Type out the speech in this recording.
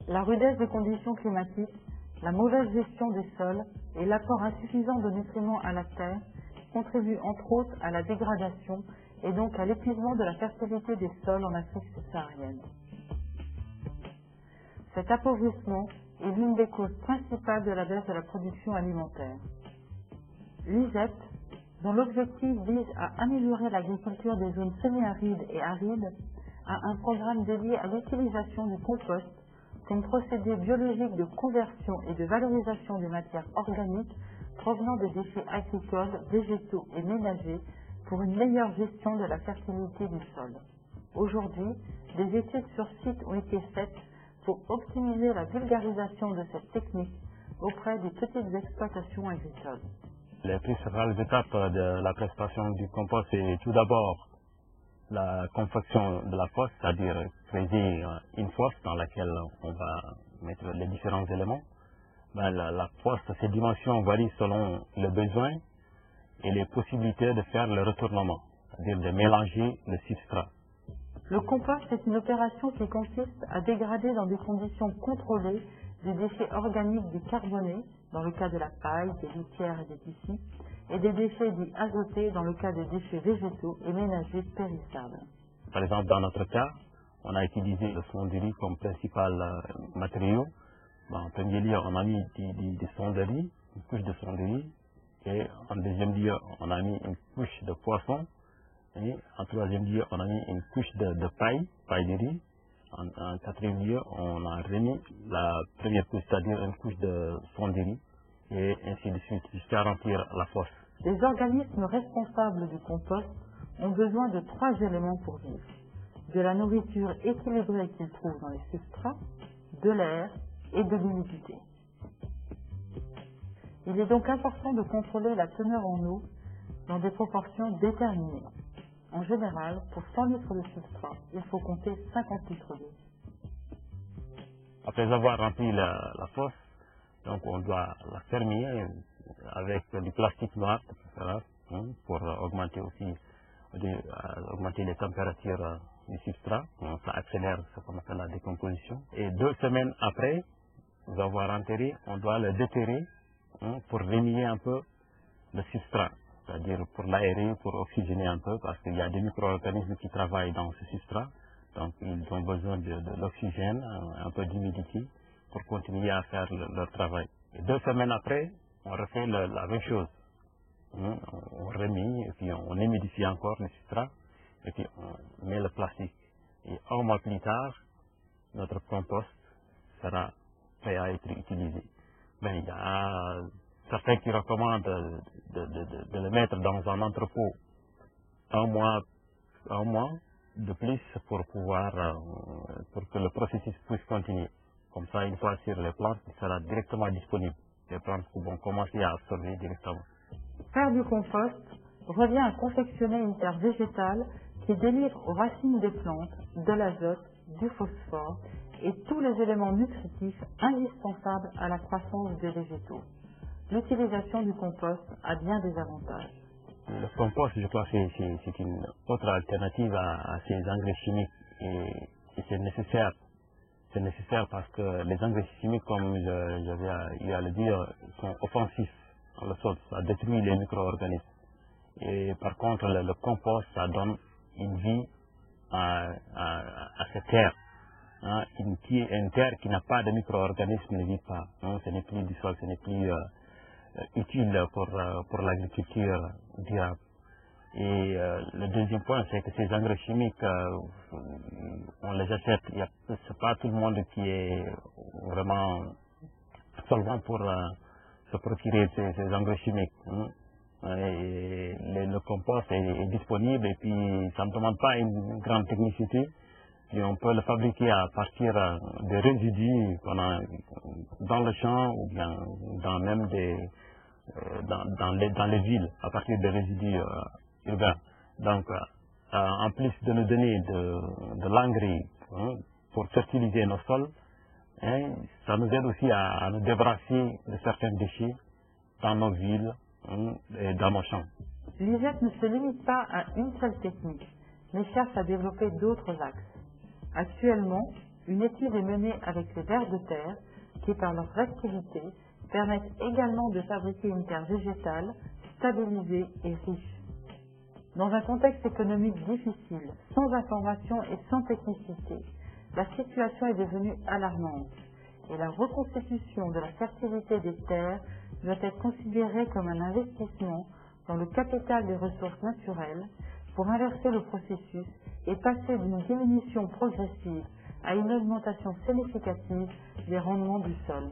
La rudesse des conditions climatiques, la mauvaise gestion des sols et l'apport insuffisant de nutriments à la terre contribuent entre autres à la dégradation et donc à l'épuisement de la fertilité des sols en Afrique subsaharienne. Cet appauvrissement est l'une des causes principales de la baisse de la production alimentaire. L'ISEP, dont l'objectif vise à améliorer l'agriculture des zones semi-arides et arides, a un programme dédié à l'utilisation du compost comme procédé biologique de conversion et de valorisation des matières organiques provenant des déchets agricoles, végétaux et ménagers pour une meilleure gestion de la fertilité du sol. Aujourd'hui, des études sur site ont été faites pour optimiser la vulgarisation de cette technique auprès des petites exploitations agricoles. Les principales étapes de la prestation du compost, c'est tout d'abord la confection de la fosse, c'est-à-dire creuser une fosse dans laquelle on va mettre les différents éléments. La fosse, ses dimensions varient selon le besoin et les possibilités de faire le retournement, c'est-à-dire de mélanger le substrat. Le compost est une opération qui consiste à dégrader dans des conditions contrôlées des déchets organiques décarbonés, dans le cas de la paille, des litières et des tissus, et des déchets dits azotés dans le cas des déchets végétaux et ménagers périssables. Par exemple, dans notre cas, on a utilisé le fonderie comme principal matériau. En premier lieu, on a mis des fonderies, une couche de fonderie, et en deuxième lieu, on a mis une couche de poisson, et en troisième lieu, on a mis une couche de paille de riz. En quatrième lieu, on a remis la première couche, c'est-à-dire une couche de fonderie, et ainsi de suite, jusqu'à remplir la fosse. Les organismes responsables du compost ont besoin de 3 éléments pour vivre. De la nourriture équilibrée qu'ils trouvent dans les substrats, de l'air et de l'humidité. Il est donc important de contrôler la teneur en eau dans des proportions déterminées. En général, pour 100 litres de substrat, il faut compter 50 litres d'eau. Après avoir rempli la fosse, donc on doit la fermer avec du plastique noir pour augmenter aussi augmenter les températures du substrat. Ça accélère ce qu'on appelle la décomposition. Et 2 semaines après avoir enterré, on doit le déterrer pour remuer un peu le substrat, c'est-à-dire pour l'aérer, pour oxygéner un peu, parce qu'il y a des micro-organismes qui travaillent dans ce substrat, donc ils ont besoin de l'oxygène, un peu d'humidité, pour continuer à faire leur travail. Et 2 semaines après, on refait la même chose. On remet, et puis on humidifie encore le substrat, et puis on met le plastique. Et 1 mois plus tard, notre compost sera prêt à être utilisé. Il y a certains qui recommandent de le mettre dans un entrepôt 1 mois de plus pour que le processus puisse continuer. Comme ça, une fois sur les plantes, il sera directement disponible. Les plantes vont commencer à absorber directement. Faire du compost revient à confectionner une terre végétale qui délivre aux racines des plantes de l'azote, du phosphore et tous les éléments nutritifs indispensables à la croissance des végétaux. L'utilisation du compost a bien des avantages. Le compost, je crois que c'est une autre alternative à ces engrais chimiques et c'est nécessaire. C'est nécessaire parce que les engrais chimiques, comme j'avais eu à le dire, sont offensifs dans le sol, ça détruit les micro-organismes. Et par contre, le compost, ça donne une vie à cette terre. Une terre qui n'a pas de micro-organismes ne vit pas. Ce n'est plus du sol, ce n'est plus utile pour l'agriculture durable. Et le deuxième point, c'est que ces engrais chimiques, on les achète. Ce n'est pas tout le monde qui est vraiment solvant pour se procurer ces engrais chimiques. Et le compost est disponible et puis ça ne demande pas une grande technicité. Et on peut le fabriquer à partir des résidus dans le champ ou bien dans les villes, à partir des résidus urbains. Donc, en plus de nous donner de l'engrais pour fertiliser nos sols, ça nous aide aussi à nous débarrasser de certains déchets dans nos villes et dans nos champs. L'ISEP ne se limite pas à une seule technique, mais cherche à développer d'autres axes. Actuellement, Une étude est menée avec les vers de terre qui, par leurs activités, permettent également de fabriquer une terre végétale, stabilisée et riche. Dans un contexte économique difficile, sans information et sans technicité, la situation est devenue alarmante et la reconstitution de la fertilité des terres doit être considérée comme un investissement dans le capital des ressources naturelles pour inverser le processus et passer d'une diminution progressive à une augmentation significative des rendements du sol.